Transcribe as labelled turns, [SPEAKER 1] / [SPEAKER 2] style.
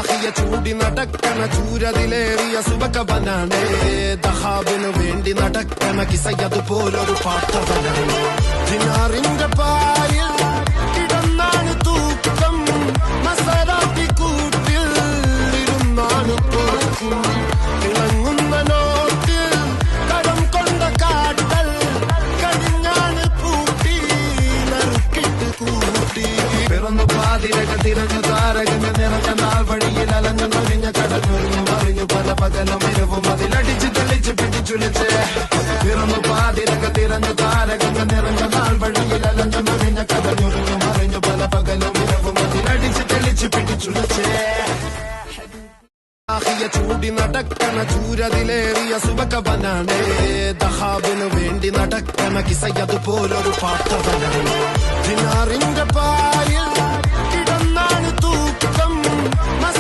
[SPEAKER 1] ചൂടി നടക്കണ ചൂരതിലേറിയ സുബകവനാണ് ദഹാബിനു വേണ്ടി നടക്കണ കിസയതുപോലൊരു പാട്ടവനാണ് ദിനാറിന്റെ പായിൽ കിടന്നാണ് തൂക്കം മസറാത്തി കൂട്ടിൽ ഇരുന്നാണ് പോക്കും തിളങ്ങുന്ന നോട്ടിൽ കടം കൊണ്ട കാട്ടൽ കടിഞ്ഞാണ് പൂട്ടി നറുക്കിട്ട് കൂട്ടി പിറന്നു പാതിരക തിരഞ്ഞു താരകങ്ങൾ നിറഞ്ഞ നാൾ വഴിയിൽ അലഞ്ഞു മറിഞ്ഞ കടഞ്ഞൊരിഞ്ഞു മറിഞ്ഞു പല പകലും ഇരവും അതിലടിച്ച് തെളിച്ച് പിടിച്ചുലിച്ച് പിറന്നു പാതിരക തിരഞ്ഞു താരകങ്ങൾ നിറഞ്ഞ നാൾ വഴിയിൽ അലഞ്ഞു മറിഞ്ഞ കടഞ്ഞൊരിഞ്ഞു മറിഞ്ഞു പല പകലും ഇരവും അതിലടിച്ച് തെളിച്ച് പിടിച്ചുലിച്ച് ചൂടി നടക്കണ ചൂരതിലേറിയ സുബകവനാണ് ദഹാബിനു വേണ്ടി നടക്കണ കിസയതുപോലൊരു പാട്ടവനാണ് ദിനാറിന്റെ പായിൽ